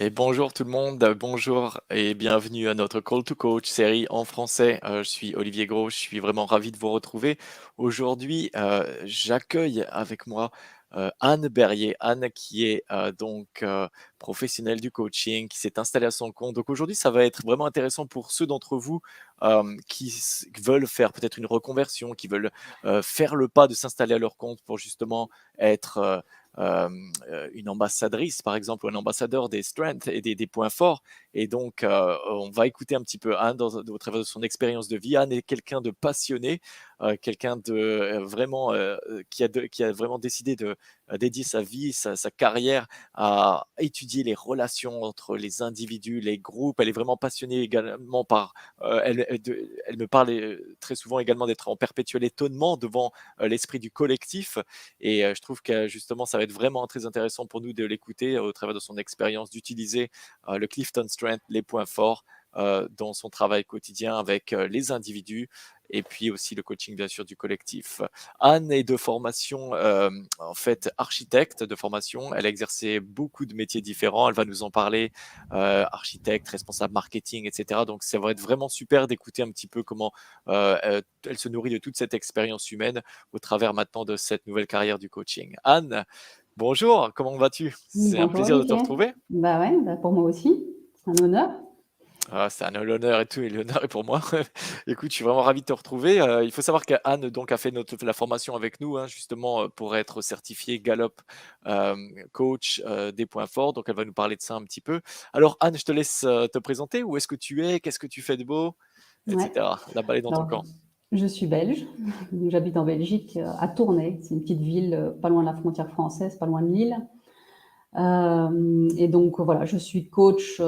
Et bonjour tout le monde, bonjour et bienvenue à notre Call to Coach série en français. Je suis Olivier Gros, je suis vraiment ravi de vous retrouver. Aujourd'hui, j'accueille avec moi Anne Berrier. Anne qui est professionnelle du coaching, qui s'est installée à son compte. Donc aujourd'hui, ça va être vraiment intéressant pour ceux d'entre vous qui veulent faire peut-être une reconversion, qui veulent faire le pas de s'installer à leur compte pour justement être une ambassadrice, par exemple, ou un ambassadeur des strengths et des points forts. Et donc, on va écouter un petit peu Anne au travers de son expérience de vie. Anne est quelqu'un de passionné, quelqu'un de qui a vraiment décidé de dédier sa vie, sa carrière à étudier les relations entre les individus, les groupes. Elle est vraiment passionnée également par. Elle me parle très souvent également d'être en perpétuel étonnement devant l'esprit du collectif. Et je trouve que justement, ça va être vraiment très intéressant pour nous de l'écouter au travers de son expérience, d'utiliser le Clifton Strength, les points forts dans son travail quotidien avec les individus et puis aussi le coaching bien sûr du collectif. Anne est de formation en fait architecte de formation. Elle a exercé beaucoup de métiers différents. Elle va nous en parler, architecte, responsable marketing, etc. Donc ça va être vraiment super d'écouter un petit peu comment elle se nourrit de toute cette expérience humaine au travers maintenant de cette nouvelle carrière du coaching. Anne, bonjour, comment vas-tu? C'est un Bonjour plaisir de te Olivier. retrouver. Bah ouais, pour moi aussi, c'est un honneur. Ah, c'est un honneur et tout, et l'honneur est pour moi. Écoute, je suis vraiment ravi de te retrouver. Il faut savoir qu'Anne donc a fait la formation avec nous, hein, justement pour être certifiée Gallup coach des points forts. Donc elle va nous parler de ça un petit peu. Alors Anne, je te laisse te présenter. Où est-ce que tu es? Qu'est-ce que tu fais de beau? Ouais. Etc. La balle est dans ton Alors, camp. je suis belge, j'habite en Belgique, à Tournai. C'est une petite ville pas loin de la frontière française, pas loin de Lille. Et donc voilà, je suis coach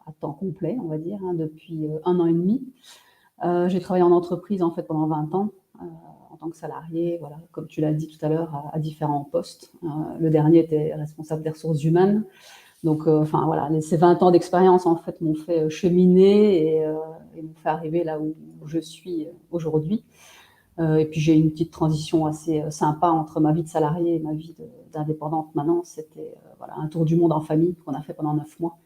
à temps complet, on va dire, hein, depuis 1 an et demi. J'ai travaillé en entreprise en fait pendant 20 ans. En tant que salarié, voilà, comme tu l'as dit tout à l'heure, à différents postes. Le dernier était responsable des ressources humaines. Donc, enfin voilà, ces 20 ans d'expérience en fait m'ont fait cheminer et m'ont fait arriver là où je suis aujourd'hui. Et puis j'ai une petite transition assez sympa entre ma vie de salarié et ma vie d'indépendante maintenant. C'était voilà, un tour du monde en famille qu'on a fait pendant 9 mois.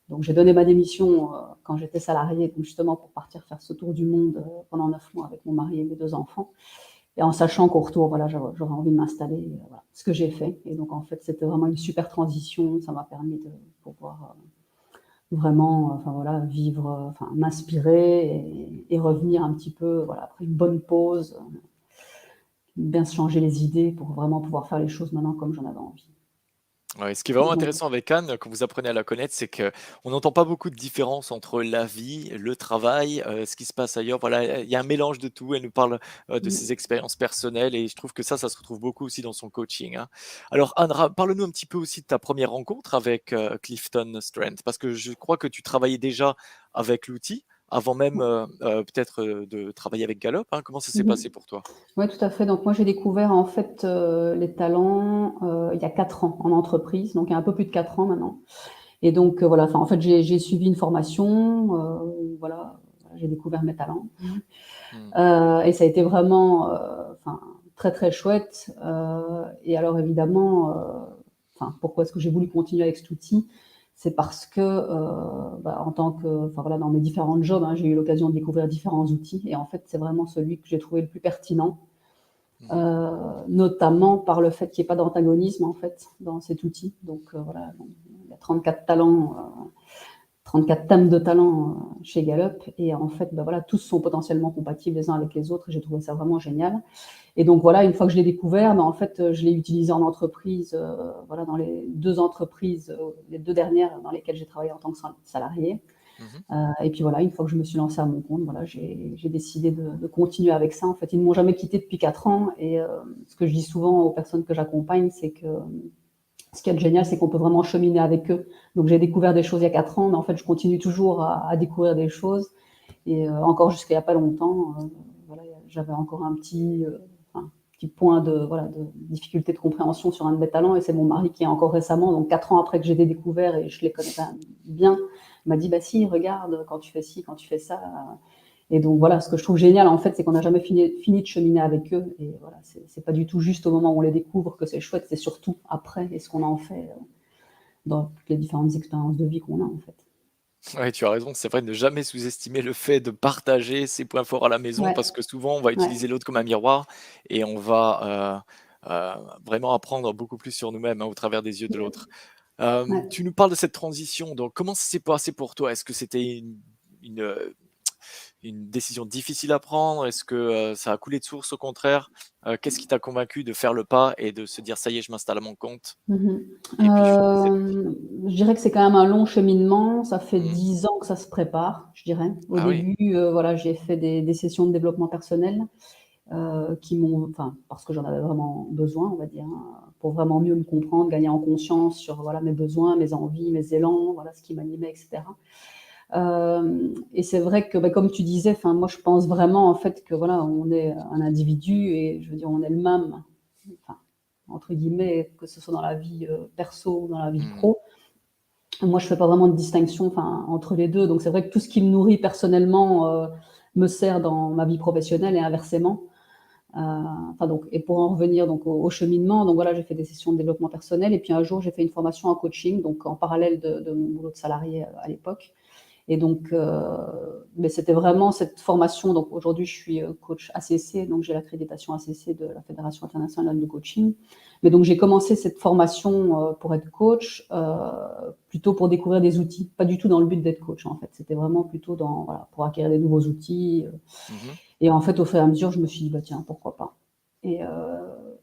Donc j'ai donné ma démission quand j'étais salariée, donc justement pour partir faire ce tour du monde pendant 9 mois avec mon mari et mes 2 enfants. Et en sachant qu'au retour, voilà, j'aurais envie de m'installer, voilà, ce que j'ai fait. Et donc, en fait, c'était vraiment une super transition. Ça m'a permis de pouvoir vraiment, enfin voilà, vivre, enfin, m'inspirer et revenir un petit peu, voilà, après une bonne pause, bien se changer les idées pour vraiment pouvoir faire les choses maintenant comme j'en avais envie. Ouais, ce qui est Et vraiment donc, intéressant avec Anne, quand vous apprenez à la connaître, c'est qu'on n'entend pas beaucoup de différence entre la vie, le travail, ce qui se passe ailleurs. Voilà, il y a un mélange de tout. Elle nous parle de ses expériences personnelles et je trouve que ça se retrouve beaucoup aussi dans son coaching, hein. Alors Anne, parle-nous un petit peu aussi de ta première rencontre avec Clifton Strength, parce que je crois que tu travaillais déjà avec l'outil avant même peut-être de travailler avec Gallup, hein. Comment ça s'est passé pour toi? ouais, tout à fait. Donc moi, j'ai découvert en fait les talents il y a 4 ans en entreprise, donc il y a un peu plus de 4 ans maintenant. Et donc, voilà, enfin, en fait, j'ai suivi une formation, voilà, j'ai découvert mes talents. Hmm. Et ça a été vraiment, enfin, très, très chouette. Et alors évidemment, enfin, pourquoi est-ce que j'ai voulu continuer avec cet outil? C'est parce que, en tant que, enfin voilà, dans mes différents jobs, hein, j'ai eu l'occasion de découvrir différents outils. Et en fait, c'est vraiment celui que j'ai trouvé le plus pertinent, Mhm. notamment par le fait qu'il n'y ait pas d'antagonisme en fait dans cet outil. Donc voilà, il y a 34 talents, 34 thèmes de talent chez Gallup et en fait, voilà, tous sont potentiellement compatibles les uns avec les autres et j'ai trouvé ça vraiment génial. Et donc voilà, une fois que je l'ai découvert, en fait, je l'ai utilisé en entreprise, voilà, dans les 2 entreprises, les 2 dernières dans lesquelles j'ai travaillé en tant que salariée. Mhm. Et puis voilà, une fois que je me suis lancée à mon compte, voilà, j'ai décidé de continuer avec ça. En fait, ils ne m'ont jamais quittée depuis 4 ans et ce que je dis souvent aux personnes que j'accompagne, c'est que ce qui est génial, c'est qu'on peut vraiment cheminer avec eux. Donc j'ai découvert des choses il y a 4 ans, mais en fait, je continue toujours à découvrir des choses. Et encore jusqu'à il n'y a pas longtemps, voilà, j'avais encore un petit point de, voilà, de difficulté de compréhension sur un de mes talents. Et c'est mon mari qui, encore récemment, donc 4 ans après que j'ai découvert et je les connais bien, m'a dit, bah si, regarde, quand tu fais ci, quand tu fais ça. Et donc voilà, ce que je trouve génial en fait, c'est qu'on n'a jamais fini de cheminer avec eux. Et voilà, c'est pas du tout juste au moment où on les découvre que c'est chouette, c'est surtout après et ce qu'on en fait dans toutes les différentes expériences de vie qu'on a, en fait. Ouais, tu as raison, c'est vrai, ne jamais sous-estimer le fait de partager ses points forts à la maison Ouais, parce que souvent on va ouais, utiliser l'autre comme un miroir et on va, vraiment apprendre beaucoup plus sur nous-mêmes, hein, au travers des yeux de l'autre. ouais. Tu nous parles de cette transition, donc comment ça s'est passé pour toi? Est-ce que c'était une, heu, une décision difficile à prendre? Est-ce que, ça a coulé de source au contraire? Qu'est-ce qui t'a convaincu de faire le pas et de se dire: «Ça y est, je m'installe à mon compte Mmh. et puis je fais cette». Je dirais que c'est quand même un long cheminement. Ça fait Mmh. 10 ans que ça se prépare, je dirais. Au Ah oui. début, voilà, j'ai fait des sessions de développement personnel, qui m'ont enfin, parce que j'en avais vraiment besoin, on va dire, hein, pour vraiment mieux me comprendre, gagner en conscience sur, voilà, mes besoins, mes envies, mes élans, voilà, ce qui m'animait et cetera. Et c'est vrai que, bah, comme tu disais, enfin, moi, je pense vraiment, en fait, que, voilà, on est un individu et je veux dire, on est le même, enfin, entre guillemets, que ce soit dans la vie, perso ou dans la vie Mmh. pro. Moi, je fais pas vraiment de distinction, enfin, entre les 2. Donc c'est vrai que tout ce qui me nourrit personnellement, me sert dans ma vie professionnelle et inversement. Enfin donc et pour en revenir donc au cheminement, donc voilà, j'ai fait des sessions de développement personnel et puis un jour, j'ai fait une formation en coaching, donc en parallèle de mon boulot de salarié, à l'époque. Et donc, mais c'était vraiment cette formation. Donc aujourd'hui, je suis, coach ACC, donc j'ai l'accréditation ACC de la Fédération internationale de coaching. Mais donc j'ai commencé cette formation, pour être coach, plutôt pour découvrir des outils, pas du tout dans le but d'être coach, en fait. C'était vraiment plutôt dans voilà, pour acquérir des nouveaux outils, Mmh. et en fait, au fur et à mesure, je me suis dit: «Bah, tiens, pourquoi pas?» et heu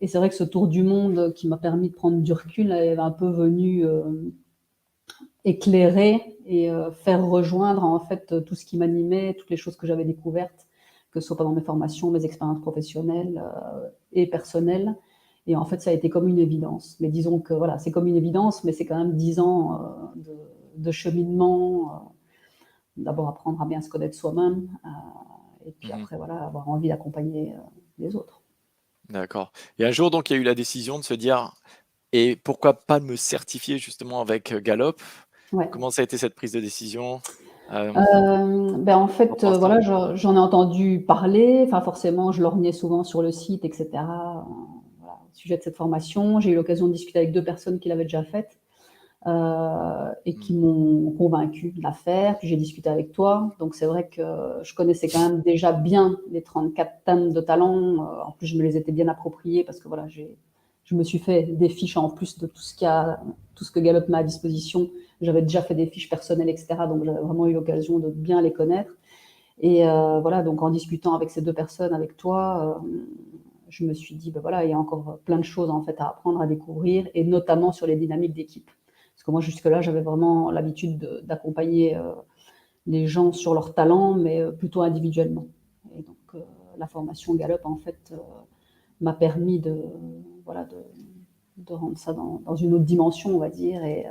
et c'est vrai que ce tour du monde qui m'a permis de prendre du recul est un peu venu, éclairer et faire rejoindre, en fait, tout ce qui m'animait, toutes les choses que j'avais découvertes, que ce soit pendant mes formations, mes expériences professionnelles, et personnelles. Et en fait, ça a été comme une évidence. Mais disons que voilà, c'est comme une évidence, mais c'est quand même 10 ans, de cheminement, d'abord apprendre à bien se connaître soi-même, et puis Mmh. après voilà, avoir envie d'accompagner, les autres. D'accord, et un jour donc il y a eu la décision de se dire: «Et pourquoi pas me certifier justement avec, Gallup?» Ouais. Comment ça a été cette prise de décision? Ben, en Par fait, rapport à ça? voilà, j'en ai entendu parler, enfin, forcément, je lorgnais souvent sur le site et cetera, voilà, au sujet de cette formation. J'ai eu l'occasion de discuter avec 2 personnes qui l'avaient déjà faite, et qui Mmh. m'ont convaincue de la faire. Puis j'ai discuté avec toi, donc c'est vrai que je connaissais quand même déjà bien les 34 thèmes de talent, en plus je me les étais bien appropriés parce que voilà, je me suis fait des fiches en plus de tout ce que Gallup met à disposition. J'avais déjà fait des fiches personnelles et cetera, donc j'avais vraiment eu l'occasion de bien les connaître. Et voilà, donc en discutant avec ces 2 personnes, avec toi, je me suis dit: «Bah, voilà, il y a encore plein de choses, en fait, à apprendre, à découvrir», et notamment sur les dynamiques d'équipe. Parce que moi, jusque-là, j'avais vraiment l'habitude d'accompagner, les gens sur leurs talents, mais plutôt individuellement. Et donc la formation Gallup, en fait, m'a permis de voilà, de rendre ça dans une autre dimension, on va dire. Et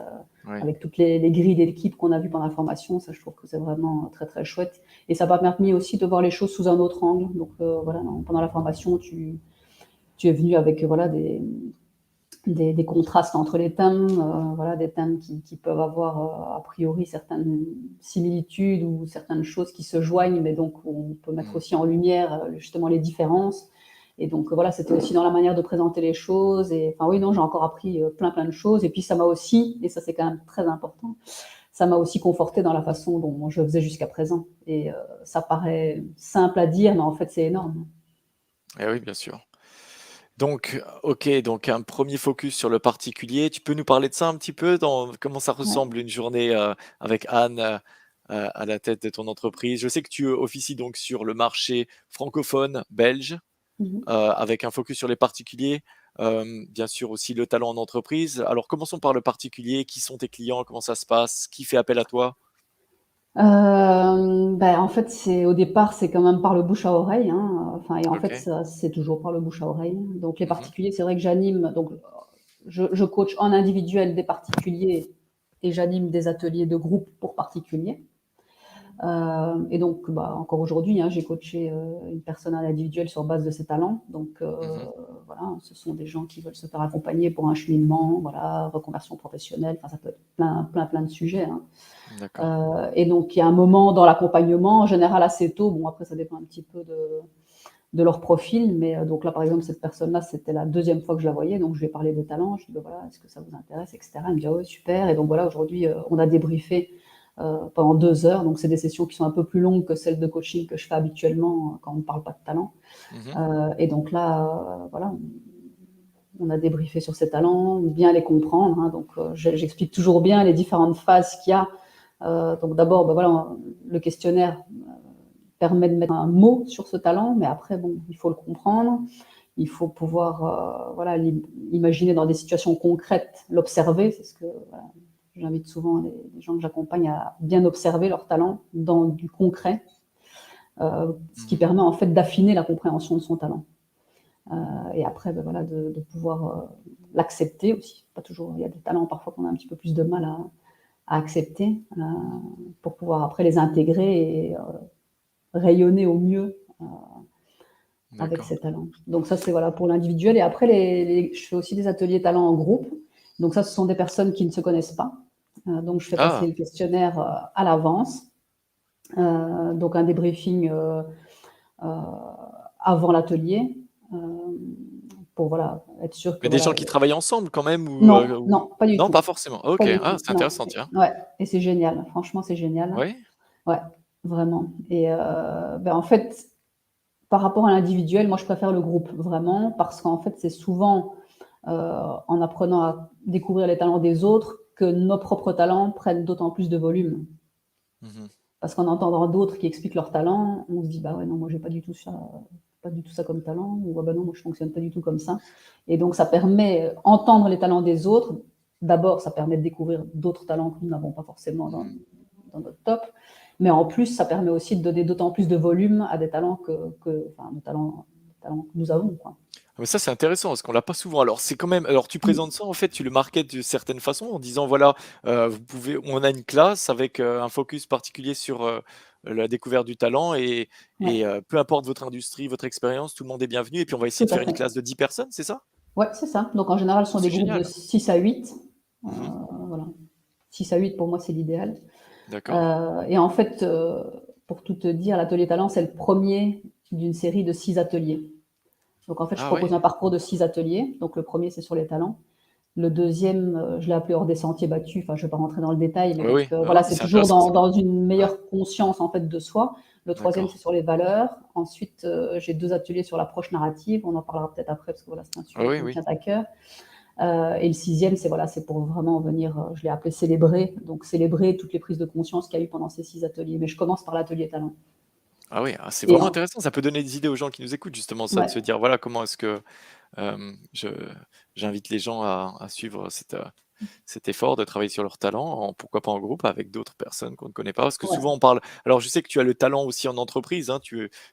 Oui. avec toutes les grilles d'équipe qu'on a vues pendant la formation, ça, je trouve que c'est vraiment très, très chouette. Et ça m'a permis aussi de voir les choses sous un autre angle. Donc voilà, pendant la formation, tu es venu avec voilà, des contrastes entre les thèmes, voilà, des thèmes qui peuvent avoir a priori certaines similitudes ou certaines choses qui se joignent, mais donc on peut mettre Mmh. aussi en lumière justement les différences. Et donc voilà, c'était aussi dans la manière de présenter les choses. Et enfin oui, non, j'ai encore appris plein de choses. Et puis ça m'a aussi, et ça c'est quand même très important, ça m'a aussi conforté dans la façon dont je faisais jusqu'à présent. Et ça paraît simple à dire, mais en fait c'est énorme. Et oui, bien sûr. Donc, OK, donc un premier focus sur le particulier. Tu peux nous parler de ça un petit peu dans comment ça Ouais. ressemble une journée, avec Anne, à la tête de ton entreprise? Je sais que tu officies donc sur le marché francophone belge, Mmh. avec un focus sur les particuliers, bien sûr aussi le talent en entreprise. Alors commençons par le particulier. Qui sont tes clients? Comment ça se passe? Qui fait appel à toi? Bah, en fait, c'est au départ, c'est quand même par le bouche à oreille, hein, enfin. Et en fait, OK. ça c'est toujours par le bouche à oreille. Donc les Mmh. particuliers, c'est vrai que j'anime, donc je coach en individuel des particuliers et j'anime des ateliers de groupe pour particuliers. Et donc, bah, encore aujourd'hui, hein, j'ai coaché, une personne en individuel sur base de ses talents. Donc, Mmh. voilà, ce sont des gens qui veulent se faire accompagner pour un cheminement, voilà, reconversion professionnelle, enfin ça peut être plein de sujets, hein. D'accord. Et donc il y a un moment dans l'accompagnement, en général assez tôt, bon après ça dépend un petit peu de leur profil. Mais donc là, par exemple, cette personne-là, c'était la deuxième fois que je la voyais, donc je lui ai parlé des talents. Je lui ai dit, voilà, est-ce que ça vous intéresse, etc. Elle me dit, ah ouais, super. Et donc voilà, aujourd'hui, on a débriefé pendant 2 heures. Donc c'est des sessions qui sont un peu plus longues que celles de coaching que je fais habituellement quand on ne parle pas de talent. Et donc là, voilà, on a débriefé sur ces talents, bien les comprendre. Hein. Donc j'explique toujours bien les différentes phases qu'il y a. Donc d'abord, ben voilà, le questionnaire permet de mettre un mot sur ce talent, mais après, bon, il faut le comprendre. Il faut pouvoir voilà, imaginer dans des situations concrètes, l'observer. C'est ce que voilà, j'invite souvent les gens que j'accompagne à bien observer leur talent dans du concret, ce qui permet en fait d'affiner la compréhension de son talent. Et après, ben voilà, de pouvoir l'accepter aussi. Pas toujours, il y a des talents parfois qu'on a un petit peu plus de mal à accepter pour pouvoir après les intégrer et rayonner au mieux avec D'accord. ces talents. Donc ça, c'est voilà, pour l'individuel. Et après, je fais aussi des ateliers talents en groupe. Donc ça, ce sont des personnes qui ne se connaissent pas. Donc je fais passer Ah, le questionnaire à l'avance. Donc un débriefing avant l'atelier pour voilà, être sûr que mais des gens voilà. qui travaillent ensemble quand même Non, ou non, pas du non, tout. pas forcément? OK, Pas du ah, tout. c'est Non. intéressant, tiens. Ouais, et c'est génial. Franchement, c'est génial. Oui? Ouais, vraiment. Et ben, en fait, par rapport à l'individuel, moi, je préfère le groupe, vraiment, parce qu'en fait, c'est souvent en apprenant à découvrir les talents des autres que nos propres talents prennent d'autant plus de volume. Mmh. Parce qu'en entendant d'autres qui expliquent leurs talents, on se dit bah ouais non moi j'ai pas du tout ça comme talent ou ah bah non moi je fonctionne pas du tout comme ça. Et donc ça permet entendre les talents des autres. D'abord ça permet de découvrir d'autres talents que nous n'avons pas forcément Mmh. dans notre top, mais en plus ça permet aussi de donner d'autant plus de volume à des talents enfin des talents que nous avons quoi. Ah mais ça, c'est intéressant parce qu'on l'a pas souvent. Alors c'est quand même alors tu Mm. présentes ça en fait, tu le marketes d'une certaine façon en disant voilà, vous pouvez on a une classe avec, un focus particulier sur, la découverte du talent Ouais, peu importe votre industrie, votre expérience, tout le monde est bienvenu et puis on va essayer tout de à faire une fait. classe de 10 personnes, c'est ça? Ouais, c'est ça. Donc en général ce sont des C'est groupes de génial. 6 à 8. Euh, Mmh. voilà. 6 à 8 pour moi c'est l'idéal. D'accord. Et en fait, pour tout te dire, l'atelier talent, c'est le premier d'une série de 6 ateliers. Donc en fait, je Ah propose ouais? un parcours de 6 ateliers. Donc le premier, c'est sur les talents. Le deuxième, je l'ai appelé hors des sentiers battus. Enfin, je ne vais pas rentrer dans le détail, mais Oui, donc oui. Non, voilà, non, mais c'est c'est toujours intéressant ça. dans une Ouais, meilleure conscience en fait de soi. Le troisième, d'accord. c'est sur les valeurs. Ensuite, j'ai 2 ateliers sur l'approche narrative. On en parlera peut-être après parce que voilà, c'est un Oui, sujet oui, qui me oui. tient à cœur. Et le sixième, c'est voilà, c'est pour vraiment venir, je l'ai appelé célébrer, donc célébrer toutes les prises de conscience qu'il y a eu pendant ces 6 ateliers. Mais je commence par l'atelier talent. Ah oui, ah, c'est Et vraiment en intéressant. Ça peut donner des idées aux gens qui nous écoutent justement ça, de Ouais, se dire voilà comment est-ce que, je j'invite les gens à suivre cet effort de travailler sur leur talent, pourquoi pas en groupe avec d'autres personnes qu'on ne connaît pas. Parce que ouais, souvent on parle alors je sais que tu as le talent aussi en entreprise, hein,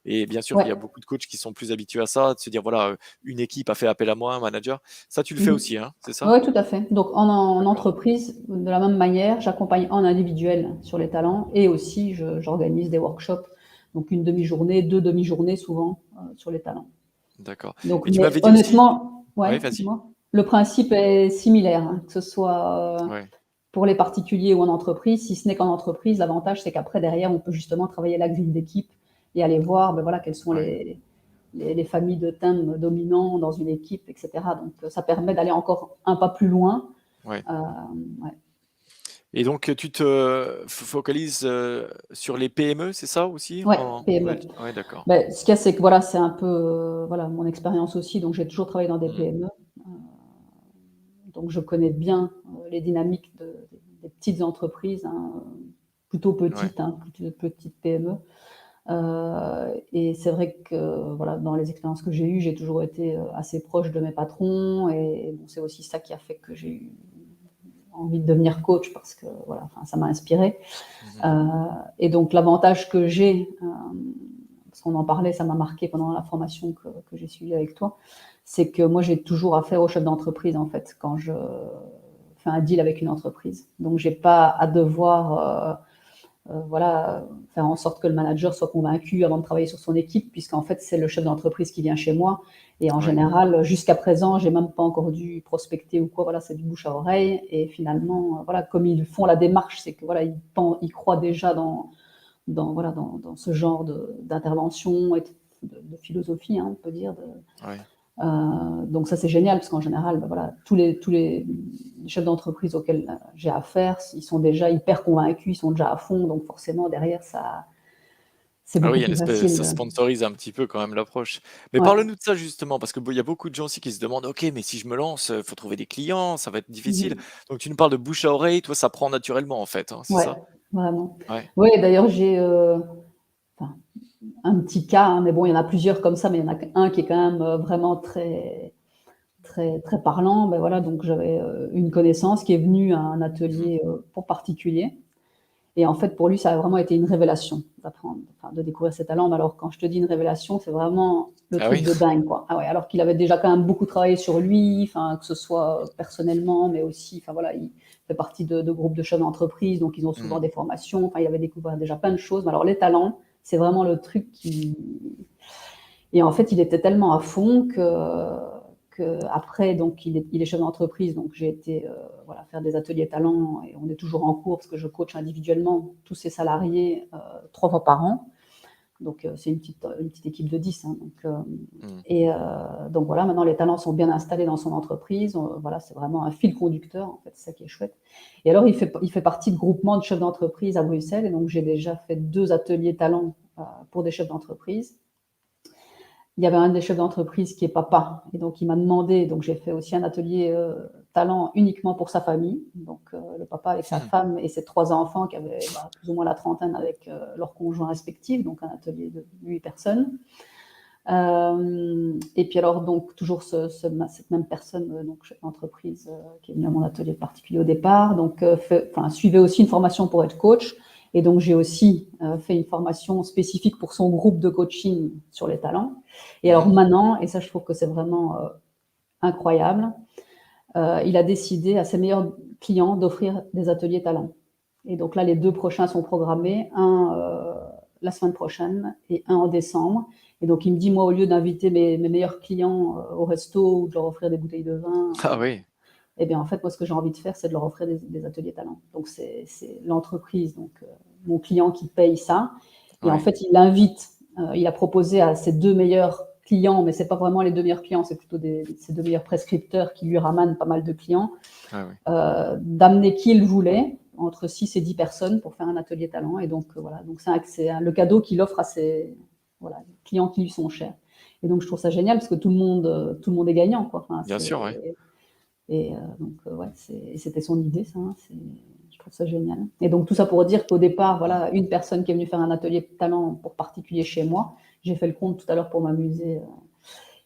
et bien sûr il y a ouais. beaucoup de coachs qui sont plus habitués à ça, de se dire voilà, une équipe a fait appel à moi, un manager. Ça tu le fais Mmh. aussi, hein, c'est ça? Ouais, tout à fait. Donc en D'accord. entreprise, de la même manière, j'accompagne en individuel sur les talents et aussi j'organise des workshops, donc une demi-journée, 2 demi-journées souvent, sur les talents. D'accord. Donc Et tu mais m'avais dit aussi honnêtement ouais, ouais, vas-y. dis-moi? Le principe est similaire, hein, que ce soit, Ouais. pour les particuliers ou en entreprise, si ce n'est qu'en entreprise, l'avantage, c'est qu'après, derrière, on peut justement travailler la grille d'équipe et aller voir, ben voilà, quelles sont Ouais. les familles de thèmes dominants dans une équipe, et cetera. Donc, ça permet d'aller encore un pas plus loin. Ouais. Ouais. Et donc, tu te focalises, sur les PME, c'est ça aussi? Ouais, PME. Ouais, ouais, d'accord. Ben, ce qu'il y a, c'est que voilà, c'est un peu, voilà, mon expérience aussi. Donc, j'ai toujours travaillé dans des Mmh. PME. Donc, je connais bien les dynamiques des petites entreprises, hein, plutôt Ouais. petites, hein, plutôt petites PME. Et c'est vrai que voilà, dans les expériences que j'ai eues, j'ai toujours été assez proche de mes patrons. Et bon, c'est aussi ça qui a fait que j'ai eu envie de devenir coach parce que voilà, enfin, ça m'a inspiré. Mmh. Euh, et donc l'avantage que j'ai, parce qu'on en parlait, ça m'a marqué pendant la formation que j'ai suivie avec toi, c'est que moi j'ai toujours affaire au chef d'entreprise en fait quand je fais un deal avec une entreprise. Donc j'ai pas à devoir voilà, faire en sorte que le manager soit convaincu avant de travailler sur son équipe, puisqu'en fait, c'est le chef d'entreprise qui vient chez moi. Et en Ouais. général, jusqu'à présent, j'ai même pas encore dû prospecter ou quoi. Voilà, c'est du bouche à oreille. Et finalement, voilà, comme ils font la démarche, c'est que voilà, ils croient déjà dans ce genre d'intervention. de philosophie, hein, on peut dire. Ouais. Donc ça, c'est génial parce qu'en général, voilà, tous les chefs d'entreprise auxquels j'ai affaire, ils sont déjà hyper convaincus, ils sont déjà à fond, donc forcément derrière ça, c'est Ah oui, beaucoup il y a une plus espèce facile. ça sponsorise un petit peu quand même l'approche. Mais Ouais. parle-nous de ça justement, parce que il y a beaucoup de gens aussi qui se demandent: «OK, mais si je me lance, faut trouver des clients, ça va être difficile». Mmh. Donc tu nous parles de bouche à oreille, toi ça prend naturellement en fait, hein, c'est Ouais, ça? vraiment. Ouais. Ouais, d'ailleurs, j'ai, enfin, un petit cas, hein, mais bon, il y en a plusieurs comme ça, mais il y en a qu'un qui est quand même, vraiment très très très parlant. Ben voilà, donc j'avais, une connaissance qui est venue à un Mmh. atelier, pour particuliers. Et en fait, pour lui, ça a vraiment été une révélation d'apprendre, enfin, de découvrir ses talents. Mais alors, quand je te dis une révélation, c'est vraiment le Ah truc oui? de dingue, quoi. Ah ouais, alors qu'il avait déjà quand même beaucoup travaillé sur lui, enfin, que ce soit personnellement, mais aussi, enfin voilà, il fait partie de groupes de chefs d'entreprise, donc ils ont souvent Mmh. des formations. Enfin, il avait découvert déjà plein de choses. Mais alors, les talents, c'est vraiment le truc qui. Et en fait, il était tellement à fond que après, donc, il est chef d'entreprise, donc j'ai été voilà, faire des ateliers talents et on est toujours en cours parce que je coach individuellement tous ces salariés 3 fois par an. Donc, c'est une petite équipe de 10. Hein, Mmh. donc voilà, maintenant les talents sont bien installés dans son entreprise. Voilà, c'est vraiment un fil conducteur, en fait, c'est ça qui est chouette. Et alors, il fait partie de groupement de chefs d'entreprise à Bruxelles. Et donc, j'ai déjà fait 2 ateliers talents pour des chefs d'entreprise. Il y avait un des chefs d'entreprise qui est papa et donc il m'a demandé, donc j'ai fait aussi un atelier, talent uniquement pour sa famille. Donc, le papa avec sa Mmh. femme et ses 3 enfants qui avaient, plus ou moins la trentaine avec, leurs conjoints respectifs, donc un atelier de 8 personnes. Et puis alors donc toujours cette même personne, donc chef d'entreprise, qui est venue à mon atelier particulier au départ, donc suivait aussi une formation pour être coach. Et donc j'ai aussi fait une formation spécifique pour son groupe de coaching sur les talents. Et alors Mmh. maintenant, et ça je trouve que c'est vraiment incroyable, il a décidé à ses meilleurs clients d'offrir des ateliers talents. Et donc là, les 2 prochains sont programmés, un la semaine prochaine et un en décembre. Et donc il me dit: «Moi, au lieu d'inviter mes meilleurs clients, au resto ou de leur offrir des bouteilles de vin, Ah oui. et bien, en fait, moi, ce que j'ai envie de faire, c'est de leur offrir des ateliers talents». Donc c'est l'entreprise, donc mon client qui paye ça. Et en Ouais. fait, il a proposé à ses 2 meilleurs clients, mais c'est pas vraiment les 2 meilleurs clients, c'est plutôt ses 2 meilleurs prescripteurs qui lui ramènent pas mal de clients, Ah oui. d'amener qui il voulait, entre 6 et 10 personnes pour faire un atelier talent. Et donc, voilà, donc c'est le cadeau qu'il offre à ses, voilà, clients qui lui sont chers. Et donc je trouve ça génial parce que tout le monde est gagnant, quoi. Enfin, Bien sûr, ouais. donc ouais, c'était son idée, ça, hein, je trouve ça génial. Et donc tout ça pour dire qu'au départ, Mmh. voilà, une personne qui est venue faire un atelier de talent pour particulier chez moi. J'ai fait le compte tout à l'heure pour m'amuser,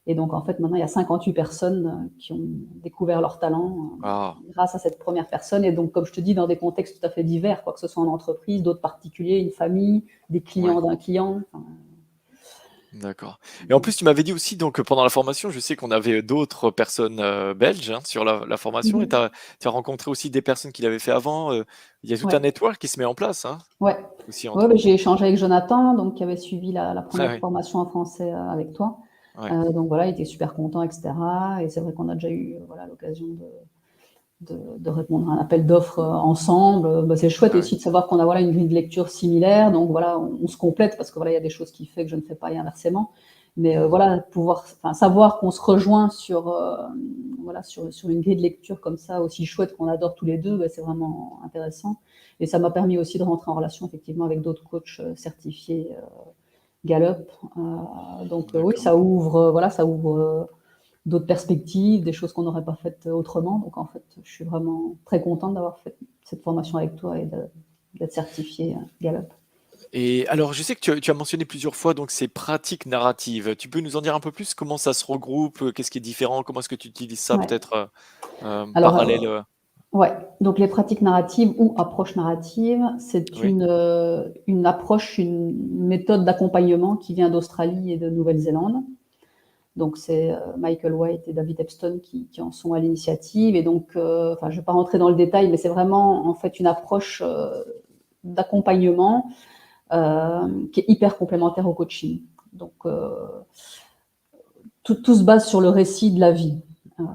et donc en fait, maintenant, il y a 58 personnes, qui ont découvert leur talent, Ah. grâce à cette première personne. Et donc comme je te dis, dans des contextes tout à fait divers, quoi, que ce soit en entreprise, d'autres particuliers, une famille, des Ouais. clients d'un client, enfin, D'accord. Et en plus, tu m'avais dit aussi donc, pendant la formation, je sais qu'on avait d'autres personnes, belges, hein, sur la formation et mmh tu as rencontré aussi des personnes qui l'avaient fait avant, il y a tout un Ouais, network qui se met en place, hein, ouais. aussi Ouais, entre bah, vous? j'ai échangé avec Jonathan, donc qui avait suivi la Ah 1re oui, formation en français, avec toi. ouais, Donc voilà, il était super content et cetera. Et c'est vrai qu'on a déjà eu, voilà, l'occasion de répondre à un appel d'offres, ensemble. Bah, c'est chouette ah oui. aussi de savoir qu'on a, voilà, une grille de lecture similaire, donc voilà, on se complète parce que, voilà, il y a des choses qu'il fait que je ne fais pas et inversement. Mais Mmh. voilà, savoir qu'on se rejoint sur, voilà, sur une grille de lecture comme ça aussi chouette qu'on adore tous les 2, bah, c'est vraiment intéressant. Et ça m'a permis aussi de rentrer en relation effectivement avec d'autres coachs, certifiés, Gallup. Donc oui, D'accord. ça ouvre d'autres perspectives, des choses qu'on n'aurait pas faites autrement. Donc en fait, je suis vraiment très contente d'avoir fait cette formation avec toi et d'être certifiée, Gallup. Et alors, je sais que tu as mentionné plusieurs fois donc ces pratiques narratives. Tu peux nous en dire un peu plus? Comment ça se regroupe? Qu'est-ce qui est différent? Comment est-ce que tu utilises ça Ouais. peut-être, Alors, parallèle, ouais, donc les pratiques narratives ou approches narratives, c'est oui? une approche, une méthode d'accompagnement qui vient d'Australie et de Nouvelle-Zélande. Donc c'est, Michael White et David Epstein qui en sont à l'initiative. Et donc, enfin, je ne vais pas rentrer dans le détail, mais c'est vraiment en fait une approche, d'accompagnement, qui est hyper complémentaire au coaching. Donc, tout se base sur le récit de la vie. Heu,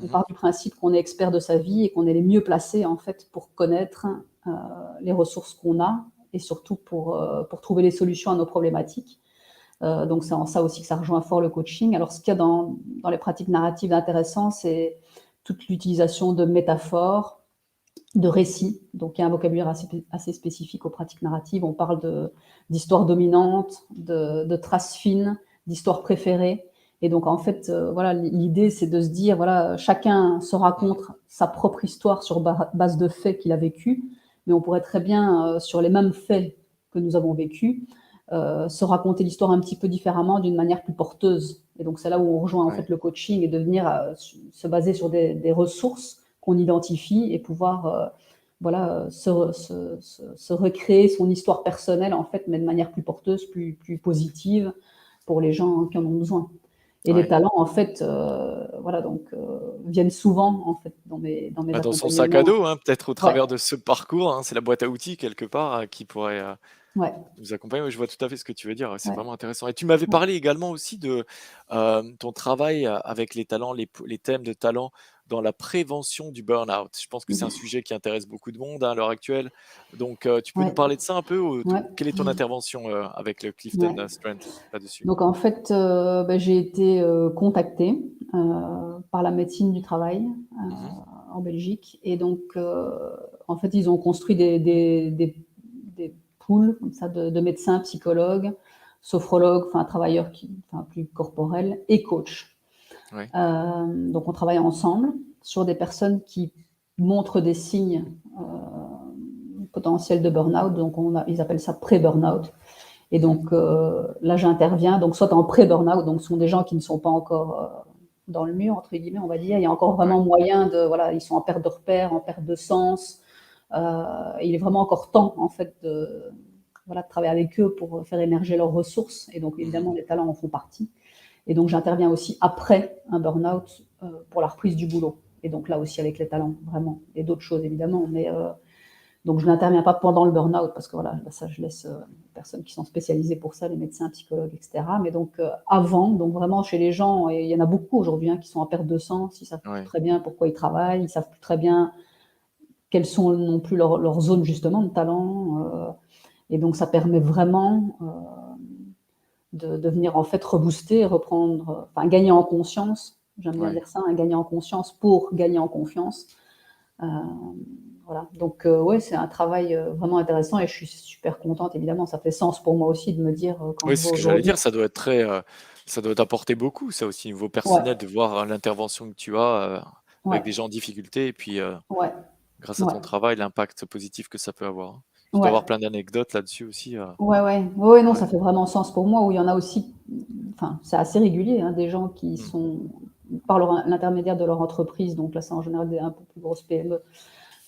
on Mmh. part du principe qu'on est expert de sa vie et qu'on est les mieux placés, en fait, pour connaître, les ressources qu'on a et surtout pour trouver les solutions à nos problématiques. Donc c'est en ça aussi que ça rejoint fort le coaching. Alors ce qu'il y a dans les pratiques narratives intéressant, c'est toute l'utilisation de métaphores, de récits. Donc il y a un vocabulaire assez spécifique aux pratiques narratives. On parle d'histoires dominantes, de traces fines, d'histoires préférées. Et donc en fait, voilà, l'idée c'est de se dire, voilà, chacun se raconte sa propre histoire sur base de faits qu'il a vécu, mais on pourrait très bien, sur les mêmes faits que nous avons vécus, se raconter l'histoire un petit peu différemment, d'une manière plus porteuse. Et donc c'est là où on rejoint en Ouais. fait le coaching et de venir se baser sur des ressources qu'on identifie et pouvoir voilà, se recréer son histoire personnelle en fait, mais de manière plus porteuse, plus positive pour les gens qui en ont besoin. Et les Ouais. talents en fait, voilà donc viennent souvent en fait dans mes Bah, dans son sac à accompagnements. dos, hein, peut-être au Ouais, travers de ce parcours, hein, c'est la boîte à outils quelque part, qui pourrait, ouais, nous accompagner. Oui, je vois tout à fait ce que tu veux dire, c'est ouais, vraiment intéressant et tu m'avais ouais. parlé également aussi de, ton travail, avec les talents, les thèmes de talent dans la prévention du burn-out. Je pense que c'est un sujet qui intéresse beaucoup de monde, hein, à l'heure actuelle. Donc, tu peux nous Ouais, parler de ça un peu ou ouais, quelle est ton intervention, avec le Clifton, ouais. Strength là-dessus? Donc en fait, j'ai été, contactée, par la médecine du travail, Mmh. en Belgique et donc en fait, ils ont construit des pools comme ça de médecins, psychologues, sophrologues, enfin travailleurs plus corporels et coachs. Ouais, Donc on travaille ensemble sur des personnes qui montrent des signes, potentiels de burn-out, donc ils appellent ça pré-burn-out. Et mmh, donc là, j'interviens, donc soit en pré-burn-out, donc ce sont des gens qui ne sont pas encore dans le mur, entre guillemets, on va dire. Il y a encore ouais, vraiment moyen de, voilà, ils sont en perte de repères, en perte de sens. Il est vraiment encore temps, en fait, voilà, de travailler avec eux pour faire émerger leurs ressources. Et donc, mmh. évidemment, les talents en font partie. Et donc, j'interviens aussi après un burn-out pour la reprise du boulot. Et donc là aussi avec les talents, vraiment. Et d'autres choses, évidemment. Mais donc je n'interviens pas pendant le burn-out parce que voilà, ça je laisse les personnes qui sont spécialisées pour ça, les médecins, psychologues, etc. Mais donc avant, donc vraiment chez les gens, et il y en a beaucoup aujourd'hui qui sont en perte de sens, ils savent plus Ouais, très bien pourquoi ils travaillent, ils savent plus très bien quelles sont non plus leurs zones justement de talent. Et donc ça permet vraiment de venir en fait rebooster, reprendre, enfin gagner en conscience. J'aime bien ouais. dire ça, gagner en conscience pour gagner en confiance. Euh, voilà. Donc, ouais, c'est un travail vraiment intéressant et je suis super contente, évidemment. Ça fait sens pour moi aussi de me dire, quand Oui, je c'est ce vois que j'allais aujourd'hui. dire, ça doit être très, ça doit t'apporter beaucoup, ça aussi, niveau Ouais, personnel, de voir, l'intervention que tu as, ouais, avec des gens en difficulté et puis, ouais, grâce à ouais, ton travail, l'impact positif que ça peut avoir, hein. Tu dois ouais, avoir plein d'anecdotes là-dessus aussi, ouais, ouais, ouais, non, ouais. ça fait vraiment sens pour moi. Où il y en a aussi, enfin, c'est assez régulier, des gens qui Mmh. sont, par l'intermédiaire de leur entreprise, donc là, c'est en général des un peu plus grosses PME.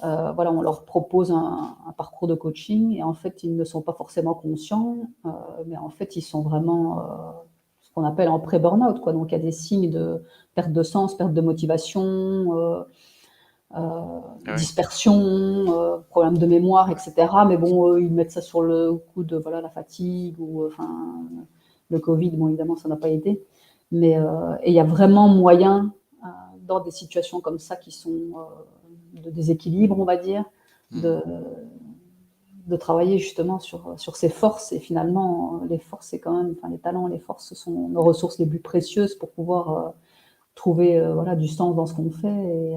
Voilà, on leur propose un parcours de coaching et en fait, ils ne sont pas forcément conscients, mais en fait, ils sont vraiment, ce qu'on appelle en pré-burnout, quoi. Donc il y a des signes de perte de sens, perte de motivation, Ah oui. dispersion, problème de mémoire et cetera. Mais bon, eux, ils mettent ça sur le coup de, voilà, la fatigue ou enfin, le covid, bon, évidemment, ça n'a pas aidé. Mais et il y a vraiment moyen, dans des situations comme ça qui sont, de déséquilibre, on va dire, Mmh. de de travailler justement sur ses forces et finalement, les forces, c'est quand même enfin les talents, les forces, ce sont nos ressources les plus précieuses pour pouvoir, trouver, voilà, du sens dans ce qu'on fait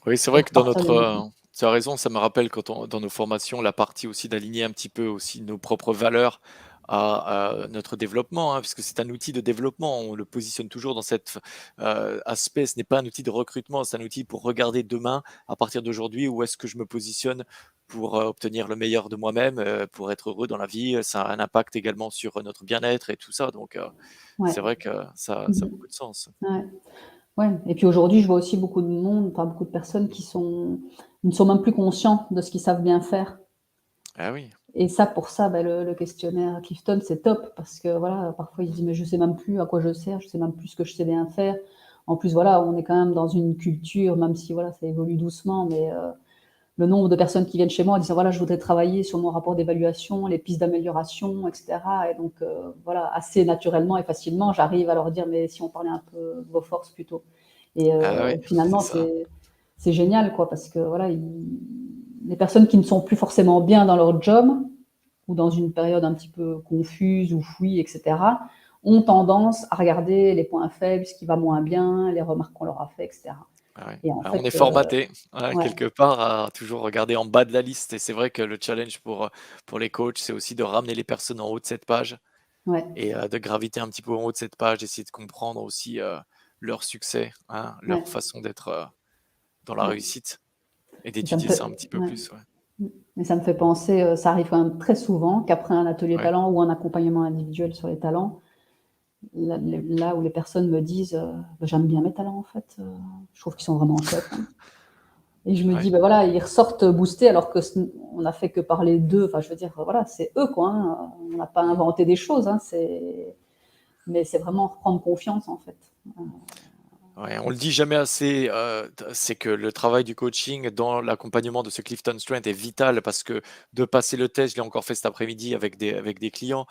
Oui, c'est et vrai que dans repartir notre, de nouveau. tu as raison, ça me rappelle quand on dans nos formations, la partie aussi d'aligner un petit peu aussi nos propres valeurs à notre développement, hein, puisque c'est un outil de développement. On le positionne toujours dans cet aspect. Ce n'est pas un outil de recrutement, c'est un outil pour regarder demain, à partir d'aujourd'hui, où est-ce que je me positionne pour, obtenir le meilleur de moi-même, pour être heureux dans la vie. Ça a un impact également sur, notre bien-être et tout ça, donc Ouais. c'est vrai que ça a Mmh. beaucoup de sens. Ouais. Ouais et puis aujourd'hui, je vois aussi beaucoup de monde, enfin beaucoup de personnes qui ne sont même plus conscients de ce qu'ils savent bien faire Ah oui. et ça, pour ça, le questionnaire Clifton, c'est top parce que voilà, parfois ils se disent: «Mais je sais même plus à quoi je sers, je sais même plus ce que je sais bien faire». En plus, voilà, on est quand même dans une culture, même si voilà, ça évolue doucement, mais le nombre de personnes qui viennent chez moi en disant: «Voilà, je voudrais travailler sur mon rapport d'évaluation, les pistes d'amélioration» et cetera et donc voilà, assez naturellement et facilement, j'arrive à leur dire: «Mais si on parlait un peu de vos forces plutôt» et Ah oui, c'est finalement, ça. c'est génial, quoi, parce que voilà, les personnes qui ne sont plus forcément bien dans leur job, ou dans une période un petit peu confuse ou fouille, etc., ont tendance à regarder les points faibles, ce qui va moins bien, les remarques qu'on leur a fait, etc. Ah ouais. Et en Ah, on fait, est formaté, ouais, quelque part à toujours regarder en bas de la liste et c'est vrai que le challenge pour les coachs, c'est aussi de ramener les personnes en haut de cette page ouais, et de graviter un petit peu en haut de cette page, d'essayer de comprendre aussi, leur succès, hein, ouais, leur façon d'être, dans la ouais. réussite et Et ça me d'étudier ça un fait, petit peu ouais. plus, ouais. Mais ça me fait penser, ça arrive quand même très souvent qu'après un atelier Ouais. talent ou un accompagnement individuel sur les talents, là où les personnes me disent, bah, j'aime bien mes talents en fait, je trouve qu'ils sont vraiment chouettes, hein. Et je me Ouais. dis, bah voilà, ils ressortent boostés alors que on n'a fait que parler d'eux. Enfin, je veux dire, voilà, c'est eux quoi, hein. On n'a pas Mmh. inventé des choses, hein. Mais c'est vraiment reprendre confiance en fait. Ouais, on le dit jamais assez, c'est que le travail du coaching dans l'accompagnement de ce Clifton Strength est vital parce que de passer le test, je l'ai encore fait cet après-midi avec des clients,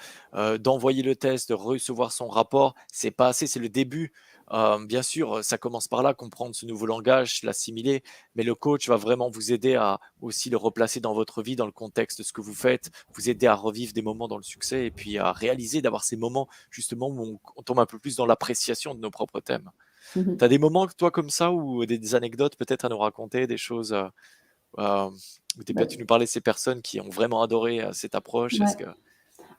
d'envoyer le test, de recevoir son rapport, c'est pas assez, c'est le début. Bien sûr, ça commence par là, comprendre ce nouveau langage, l'assimiler, mais le coach va vraiment vous aider à aussi le replacer dans votre vie, dans le contexte de ce que vous faites, vous aider à revivre des moments dans le succès et puis à réaliser d'avoir ces moments justement où on tombe un peu plus dans l'appréciation de nos propres thèmes. Mmh. Tu as des moments, toi, comme ça, ou des anecdotes peut-être à nous raconter, des choses, où tu Bah, tu nous parlais de ces personnes qui ont vraiment adoré, cette approche? ouais. Est-ce que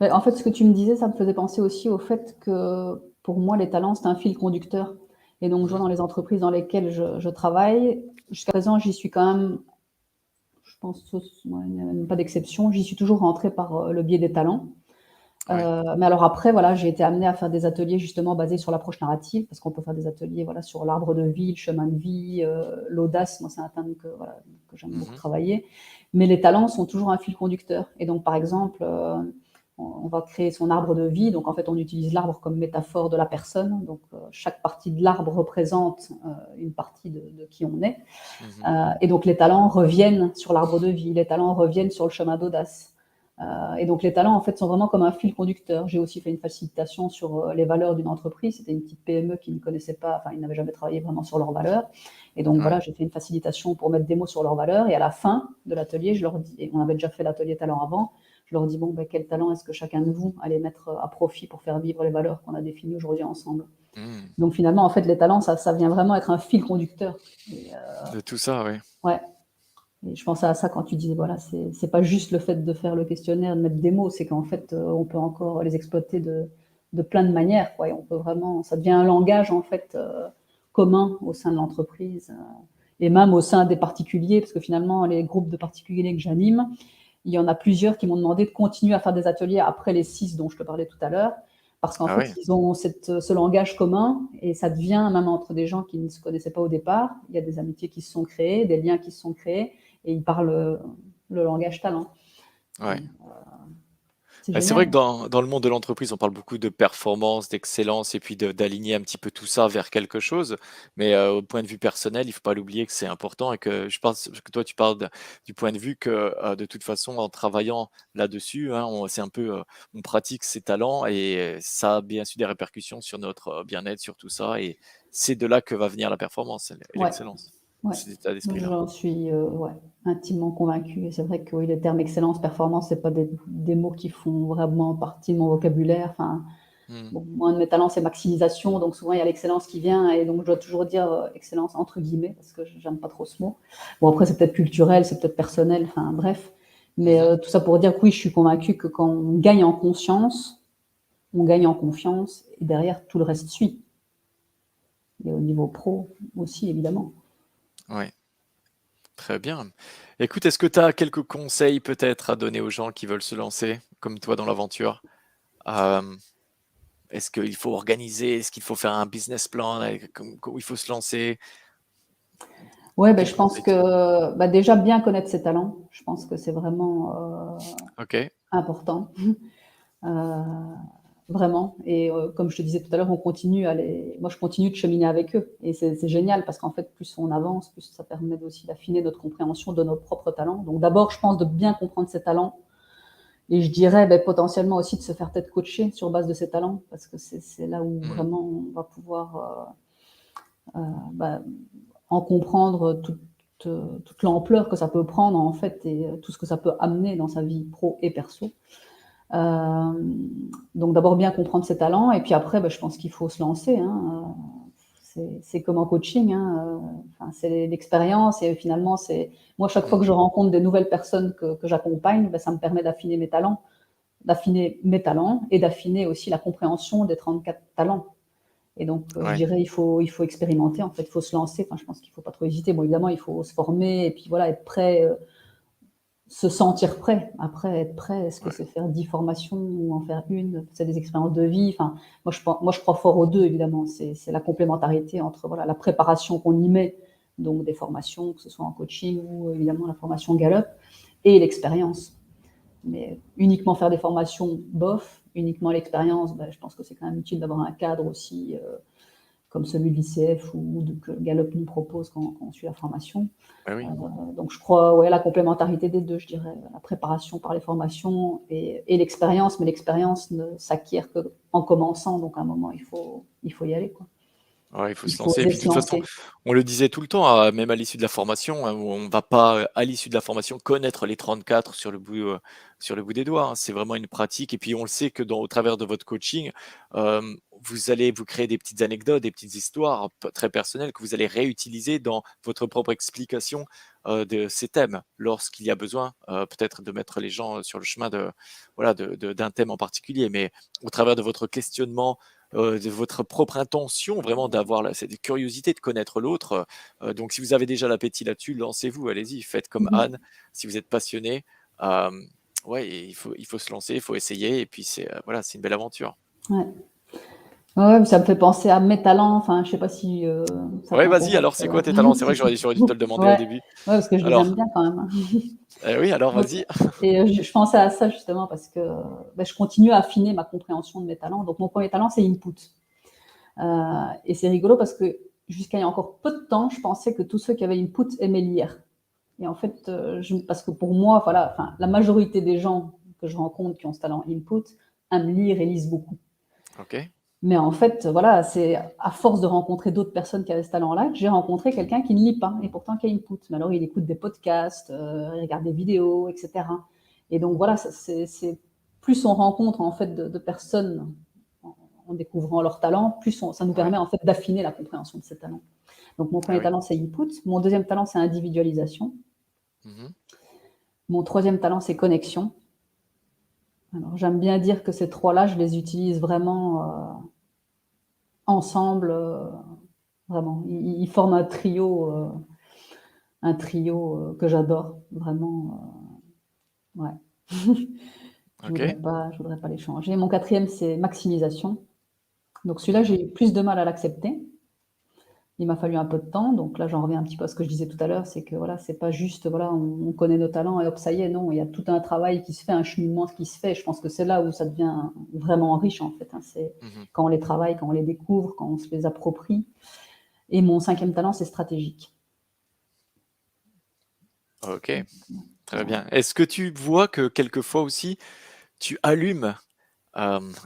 Ouais, en fait, ce que tu me disais, ça me faisait penser aussi au fait que, pour moi, les talents, c'est un fil conducteur. Et donc, je vois mmh, dans les entreprises dans lesquelles je travaille, jusqu'à présent, j'y suis quand même, je pense, ouais, il n'y a même pas d'exception, j'y suis toujours rentrée par, le biais des talents. ouais, Mais alors après, voilà, j'ai été amenée à faire des ateliers justement basés sur l'approche narrative, parce qu'on peut faire des ateliers, voilà, sur l'arbre de vie, le chemin de vie, l'audace. Moi, c'est un thème que, voilà, que j'aime beaucoup mmh, travailler. Mais les talents sont toujours un fil conducteur. Et donc, par exemple, on va créer son arbre de vie. Donc, en fait, on utilise l'arbre comme métaphore de la personne. Donc, chaque partie de l'arbre représente une partie de qui on est. mmh, Et donc, les talents reviennent sur l'arbre de vie. Les talents reviennent sur le chemin d'audace. Et donc les talents, en fait, sont vraiment comme un fil conducteur. J'ai aussi fait une facilitation sur les valeurs d'une entreprise. C'était une petite PME qui ne connaissait pas, enfin, ils n'avaient jamais travaillé vraiment sur leurs valeurs. Et donc ouais, voilà, j'ai fait une facilitation pour mettre des mots sur leurs valeurs. Et à la fin de l'atelier, je leur dis, et on avait déjà fait l'atelier talent avant, je leur dis, bon, ben, quel talent est-ce que chacun de vous allez mettre à profit pour faire vivre les valeurs qu'on a définies aujourd'hui ensemble. mmh, Donc finalement, en fait, les talents, ça vient vraiment être un fil conducteur. Et, de tout ça, ouais, ouais, et je pensais à ça quand tu disais, voilà, c'est pas juste le fait de faire le questionnaire, de mettre des mots, c'est qu'en fait, on peut encore les exploiter de plein de manières, quoi. Et on peut vraiment, ça devient un langage en fait commun au sein de l'entreprise et même au sein des particuliers, parce que finalement, les groupes de particuliers que j'anime, il y en a plusieurs qui m'ont demandé de continuer à faire des ateliers après les 6 dont je te parlais tout à l'heure, parce qu'en ah fait, ouais, ils ont ce langage commun et ça devient, même entre des gens qui ne se connaissaient pas au départ, il y a des amitiés qui se sont créées, des liens qui se sont créés et ils parlent le langage talent. ouais. C'est Bah, c'est vrai génial. que dans le monde de l'entreprise, on parle beaucoup de performance, d'excellence et puis d'aligner un petit peu tout ça vers quelque chose. Mais au point de vue personnel, il faut pas l'oublier que c'est important et que je pense que toi, tu parles du point de vue que de toute façon, en travaillant là-dessus, hein, c'est un peu, on pratique ses talents et ça a bien sûr des répercussions sur notre bien-être, sur tout ça. Et c'est de là que va venir la performance et Ouais, l'excellence, ouais. cet état Moi, d'esprit-là. j'en suis ouais, intimement convaincue. Et c'est vrai que oui, les termes excellence, performance, c'est pas des mots qui font vraiment partie de mon vocabulaire. Enfin, Mmh. bon, moi, un de mes talents, c'est maximisation, donc souvent il y a l'excellence qui vient, et donc je dois toujours dire excellence entre guillemets, parce que j'aime pas trop ce mot. Bon, après, c'est peut-être culturel, c'est peut-être personnel, enfin bref. Mais Mmh. tout ça pour dire que oui, je suis convaincue que quand on gagne en conscience, on gagne en confiance, et derrière, tout le reste suit. Et au niveau pro aussi, évidemment. Ouais. Très bien. Écoute, est-ce que tu as quelques conseils peut-être à donner aux gens qui veulent se lancer, comme toi dans l'aventure? Hem, est-ce qu'il faut organiser? Est-ce qu'il faut faire un business plan? Comment il faut se lancer? Ouais, ben, Quels je pense conseils tu donnes? que, bah, déjà bien connaître ses talents, je pense que c'est vraiment, OK. important. Heu, vraiment. Et comme je te disais tout à l'heure, on continue à les moi, je continue de cheminer avec eux et c'est génial parce qu'en fait, plus on avance, plus ça permet aussi d'affiner notre compréhension de nos propres talents. Donc d'abord, je pense de bien comprendre ses talents et je dirais, beh, potentiellement aussi de se faire peut-être coacher sur base de ses talents parce que c'est là où Mmh. vraiment on va pouvoir, bah, en comprendre toute l'ampleur que ça peut prendre, en fait, et tout ce que ça peut amener dans sa vie pro et perso. Donc d'abord bien comprendre ses talents et puis après, je pense qu'il faut se lancer, hein, c'est comme en coaching, hein, enfin, c'est l'expérience et finalement, c'est moi, chaque fois que Mmh. je rencontre des nouvelles personnes que j'accompagne, ça me permet d'affiner mes talents et d'affiner aussi la compréhension des 34 talents. Et donc, je Ouais. dirais, il faut expérimenter, en fait, il faut se lancer. Enfin, je pense qu'il ne faut pas trop hésiter. Bon, évidemment, il faut se former et puis voilà, être prêt, se sentir prêt. Après, être prêt, est-ce que Ouais. c'est faire 10 formations ou en faire une? C'est des expériences de vie. Enfin, moi, je crois fort aux 2 évidemment. C'est la complémentarité entre, voilà, la préparation qu'on y met, donc des formations, que ce soit en coaching ou évidemment la formation Gallup et l'expérience. Mais uniquement faire des formations, bof. Uniquement l'expérience, je pense que c'est quand même utile d'avoir un cadre aussi, comme celui de l'ICF ou que Gallup nous propose quand on suit la formation. Bah oui. Donc je crois, ouais, la complémentarité des 2, je dirais, la préparation par les formations et l'expérience, mais l'expérience ne s'acquiert qu'en commençant, donc à un moment il faut y aller, quoi. Ouais, il faut Il se faut lancer et oser puis de se toute façon, lancer. on le disait tout le temps, même à l'issue de la formation, hein, où on va pas, à l'issue de la formation, connaître les 34 sur le bout des doigts, hein. C'est vraiment une pratique et puis on le sait que au travers de votre coaching, vous allez vous créer des petites anecdotes, des petites histoires très personnelles que vous allez réutiliser dans votre propre explication, de ces thèmes lorsqu'il y a besoin, peut-être de mettre les gens, sur le chemin de voilà, d'un thème en particulier. Mais au travers de votre questionnement, de votre propre intention, vraiment d'avoir cette curiosité de connaître l'autre. Donc si vous avez déjà l'appétit là-dessus, lancez-vous, allez-y, faites comme Mmh. Anne, si vous êtes passionné. Ouais, et il faut se lancer, il faut essayer, et puis voilà, c'est une belle aventure. Ouais. Ouais, mais ça me fait penser à mes talents, enfin, je sais pas si, ça Ouais, vas-y, t'intéresse, alors c'est quoi tes talents? C'est vrai que j'aurais dû te le demander au ouais, ouais, début. parce que je les aime Alors, bien quand même, hein. oui, alors Donc vas-y. et je pensais à ça justement parce que, je continue à affiner ma compréhension de mes talents. Donc mon premier talent, c'est input, et c'est rigolo parce que jusqu'à il y a encore peu de temps, je pensais que tous ceux qui avaient input aimaient lire et en fait, parce que pour moi, voilà, enfin, la majorité des gens que je rencontre qui ont ce talent input aiment lire et lisent beaucoup. OK. Mais en fait, voilà, c'est à force de rencontrer d'autres personnes qui avaient ce talent-là, que j'ai rencontré quelqu'un qui ne lit pas et pourtant qui a input. Mais alors il écoute des podcasts, il regarde des vidéos et cetera et donc voilà, ça c'est plus on rencontre en fait de personnes en découvrant leurs talents, plus ça nous Ouais. permet en fait d'affiner la compréhension de ces talents. Donc mon Ah premier oui. talent, c'est input. Mon deuxième talent, c'est individualisation. Mmh. Mon troisième talent, c'est connexion. Alors j'aime bien dire que ces 3 là, je les utilise vraiment, ensemble, vraiment. Ils forment un trio, que j'adore vraiment, ouais. OK. Je voudrais pas les changer. Mon quatrième, c'est maximisation. Donc celui-là, Mmh. j'ai eu plus de mal à l'accepter. Il m'a fallu un peu de temps, donc là, j'en reviens un petit peu à ce que je disais tout à l'heure, c'est que voilà, c'est pas juste, voilà, on connaît nos talents et hop, ça y est, non, il y a tout un travail qui se fait, un cheminement qui se fait. Je pense que c'est là où ça devient vraiment riche, en fait, hein. C'est Mmh. quand on les travaille, quand on les découvre, quand on se les approprie et mon cinquième talent, c'est stratégique. OK, très Voilà. bien. Est-ce que tu vois que quelquefois aussi, tu allumes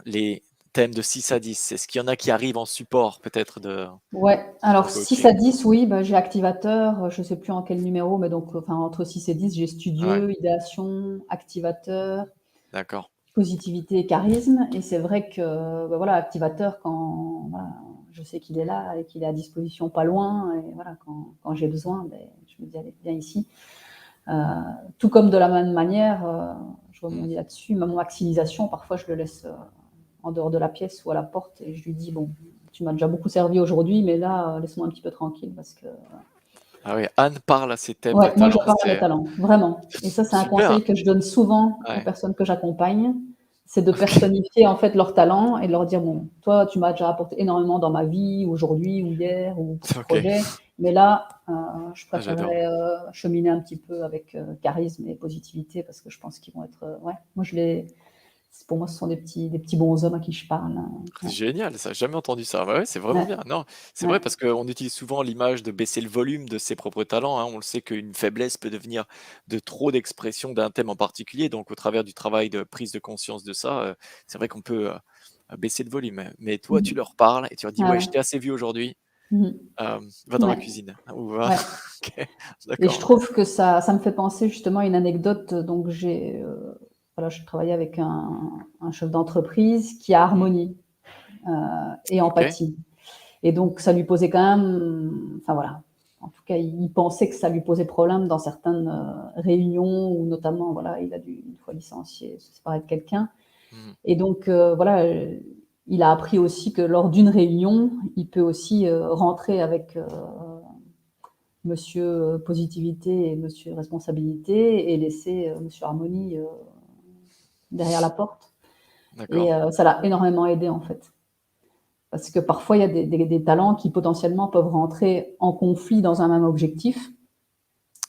les thèmes de 6 à 10? Est-ce qu'il y en a qui arrivent en support peut-être Ouais, du alors 6 à coaching? 10, oui, j'ai activateur, je sais plus en quel numéro, mais donc enfin entre 6 et 10, j'ai Ouais, studieux, idéation, activateur, d'accord. positivité et charisme et c'est vrai que, voilà, activateur quand, voilà, je sais qu'il est là et qu'il est à disposition pas loin et voilà, quand j'ai besoin, je me dis: «Allez, viens ici». Heu, Tout comme de la même manière, je Mmh. rebondis là-dessus, ma maximisation, parfois je le laisse, en dehors de la pièce ou à la porte et je lui dis: «Bon, tu m'as déjà beaucoup servi aujourd'hui, mais là, laisse-moi un petit peu tranquille parce que» Ah oui, Anne parle à ces thèmes de ouais, moi je talent, parle à mes c'est talents, vraiment et ça, c'est un super. conseil que je donne souvent aux Ouais, personnes que j'accompagne, c'est de OK, personnifier en fait leurs talents et de leur dire: «Bon, toi, tu m'as déjà apporté énormément dans ma vie, aujourd'hui ou hier ou pour ce OK. projet, mais là, je Ah, j'adore. préférerais, cheminer un petit peu avec, charisme et positivité» parce que je pense qu'ils vont être, ouais, moi je les pour moi, ce sont des petits bonshommes à qui je parle, C'est ouais, génial ça, j'ai jamais entendu ça. Ouais, ouais, c'est vraiment ouais, bien. Non, c'est ouais, vrai parce qu'on utilise souvent l'image de baisser le volume de ses propres talents, hein. On le sait qu'une faiblesse peut devenir de trop d'expression d'un thème en particulier. Donc au travers du travail de prise de conscience de ça, c'est vrai qu'on peut, baisser le volume. Mais toi, mmh tu leur parles et tu leur dis: ah «Ouais, ouais. je t'ai assez vu aujourd'hui. Mmh. Va dans la Ouais, cuisine ou va ouais. OK, Et je d'accord. trouve que ça me fait penser justement à une anecdote. Donc voilà, je travaillais avec un chef d'entreprise qui a Mmh. harmonie, heu et OK. empathie. Et donc ça lui posait quand même, enfin voilà, en tout cas, il pensait que ça lui posait problème dans certaines, réunions où notamment, voilà, il a dû une fois licencier, se séparer de quelqu'un. Mmh. Et donc voilà, il a appris aussi que lors d'une réunion, il peut aussi, rentrer avec, monsieur, positivité et monsieur responsabilité et laisser, monsieur harmonie, derrière la porte. D'accord. Et ça l'a énormément aidé, en fait. Parce que parfois, il y a des talents qui potentiellement peuvent rentrer en conflit dans un même objectif.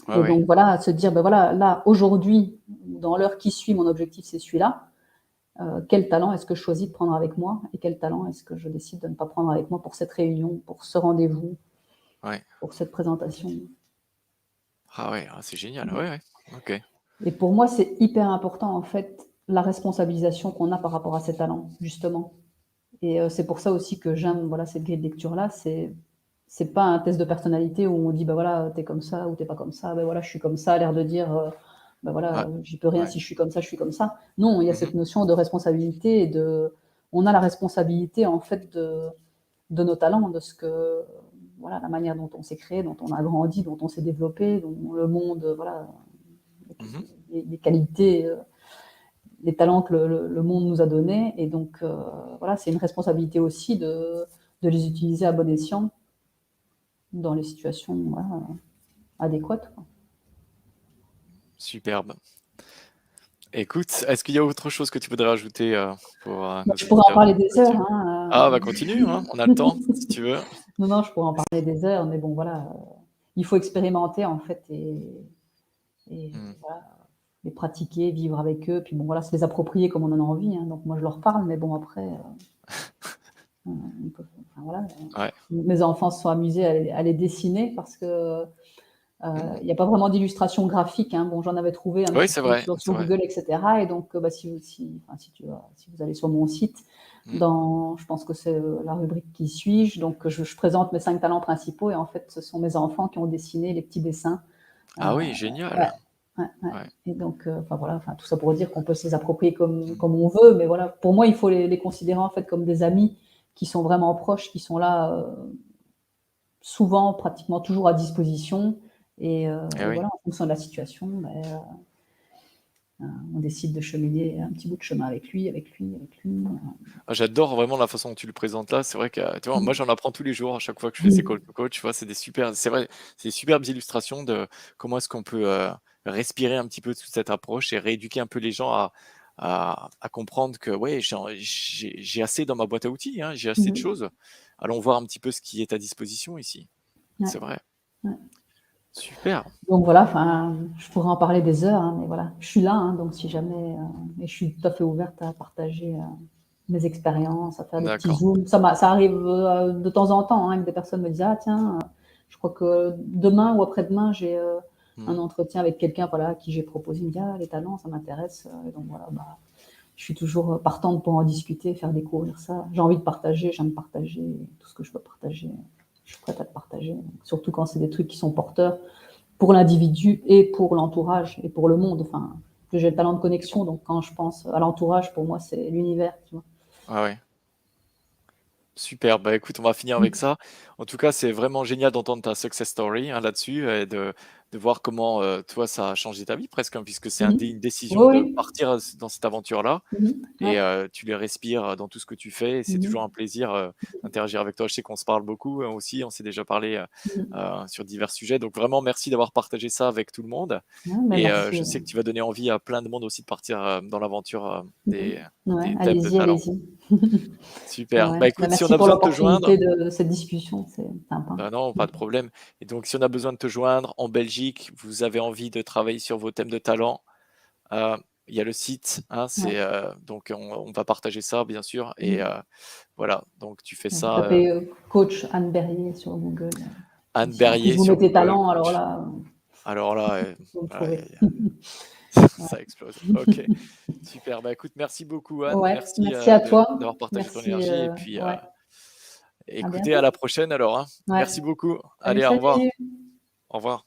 Ouais, Et ouais. donc voilà, se dire: «Ben voilà, là, aujourd'hui, dans l'heure qui suit, mon objectif, c'est celui-là. Quel talent est-ce que je choisis de prendre avec moi et quel talent est-ce que je décide de ne pas prendre avec moi pour cette réunion, pour ce rendez-vous, Ouais. pour cette présentation?» Ah ouais, ah c'est génial. Ouais, ouais. OK. Et pour moi, c'est hyper important, en fait, la responsabilisation qu'on a par rapport à ces talents, justement. Et c'est pour ça aussi que j'aime, voilà, cette grille de lecture-là. C'est pas un test de personnalité où on dit: «Bah, voilà, tu es comme ça ou tu es pas comme ça. Bah, voilà, je suis comme ça», l'air de dire, «Bah, Ouais, voilà, j'y peux rien, ouais. si je suis comme ça, je suis comme ça». Non, il y a Mmh. cette notion de responsabilité et on a la responsabilité, en fait, de nos talents, de ce que voilà, la manière dont on s'est créé, dont on a grandi, dont on s'est développé, dont le monde, voilà, Mmh. les qualités, les talents que le monde nous a donnés. Et donc voilà, c'est une responsabilité aussi de les utiliser à bon escient dans les situations, voilà, adéquates, quoi. Superbe. Écoute, est-ce qu'il y a autre chose que tu voudrais ajouter, pour, Bah, nos je pourrais en auditeurs parler des heures, là-dessus? Ah hein, bah continue, hein, on a le temps, si tu veux. non, non, je pourrais en parler des heures, mais bon, voilà, il faut expérimenter, en fait. Et Mmh. voilà, les pratiquer, vivre avec eux, puis bon, voilà, se les approprier comme on en a envie, hein. Donc moi, je leur parle, mais bon, après, ils peuvent, enfin voilà, Ouais. mes enfants se sont amusés à les dessiner parce que Mmh. il y a pas vraiment d'illustration graphique, hein. Bon, j'en avais trouvé un Oui, petit c'est peu vrai, sur c'est vrai. Google, et cetera. Et donc bah, enfin, si vous allez sur mon site, Mmh. dans, je pense que c'est, la rubrique «Qui suis-je?», donc je présente mes 5 talents principaux et en fait, ce sont mes enfants qui ont dessiné les petits dessins. Heu, Ah oui, ouais, génial. ouais, ouais. Ouais. Et donc enfin voilà, enfin tout ça pour dire qu'on peut se les approprier Mmh. comme on veut, mais voilà, pour moi, il faut les considérer en fait comme des amis qui sont vraiment proches, qui sont là, souvent, pratiquement toujours à disposition. Eh Et oui. voilà, en fonction de la situation, on décide de cheminer un petit bout de chemin avec lui, avec lui, avec lui. Ah, j'adore vraiment la façon dont tu le présentes là. C'est vrai que, tu vois, moi, Mmh. j'en apprends tous les jours à chaque fois que je fais ces Mmh. call to coach, tu vois? C'est vrai, c'est des superbes illustrations de comment est-ce qu'on peut, respirer un petit peu toute cette approche et rééduquer un peu les gens à comprendre que, ouais, j'ai assez dans ma boîte à outils, hein, j'ai assez de Mmh. choses. Allons voir un petit peu ce qui est à disposition ici. Ouais, C'est vrai. ouais. Super. Donc voilà, enfin, je pourrais en parler des heures, hein, mais voilà, je suis là, hein, donc si jamais, et je suis tout à fait ouverte à partager, mes expériences, à faire des petits D'accord. zooms. Ça arrive, de temps en temps, hein, que des personnes me disent: «Ah tiens, je crois que demain ou après-demain, j'ai, un Mmh. entretien avec quelqu'un, voilà, à qui j'ai proposé». Il me dit: «Ah, les talents, ça m'intéresse», et donc voilà, bah, je suis toujours, partante pour en discuter, faire découvrir ça. J'ai envie de partager, j'aime partager tout ce que je peux partager, je suis prête à le partager, surtout quand c'est des trucs qui sont porteurs pour l'individu et pour l'entourage et pour le monde. Enfin, que j'ai le talent de connexion, donc quand je pense à l'entourage, pour moi, c'est l'univers, tu vois? Ah ouais. Super, bah, écoute, on va finir avec Mmh. ça. En tout cas, c'est vraiment génial d'entendre ta success story, hein, là-dessus et de voir comment, toi, ça a changé ta vie presque, hein, puisque c'est Mmh mh. une décision Oui, de oui. partir, dans cette aventure-là Mmh mh. et Ouais. tu les respires, dans tout ce que tu fais et c'est Mmh toujours un mh. plaisir, d'interagir avec toi. Je sais qu'on se parle beaucoup, aussi, on s'est déjà parlé, Mmh. sur divers sujets, donc vraiment merci d'avoir partagé ça avec tout le monde Ouais, bah, et merci, je sais que tu vas donner envie à plein de monde aussi de partir, dans l'aventure, mmh mh. Ouais, des thèmes de allez-y, talent. allez-y. Ouais, Super. ouais. Bah, Bah, écoute, si on merci a pour besoin de te joindre. l'opportunité de cette discussion, c'est sympa. Bah non, pas de problème. Et donc, si on a besoin de te joindre en Belgique, vous avez envie de travailler sur vos thèmes de talent, heu, il y a le site, hein, Ouais. donc on va partager ça bien sûr et Mmh. voilà, donc tu fais Vous ça, tapez, coach Anne Berrier sur Google, et Anne si en plus Berrier vous sur mettez Google talent, alors Coach. là, Alors là, vous me aïe, trouvez. aïe, aïe, Ouais. ça explose. OK, super. Bah, écoute, merci beaucoup Anne, Ouais, merci, merci à de toi. d'avoir partagé ton Merci, énergie ouais. À Écoutez, à bientôt. la prochaine alors, hein. Ouais. Merci beaucoup. Salut, Allez, au revoir. salut. Au revoir.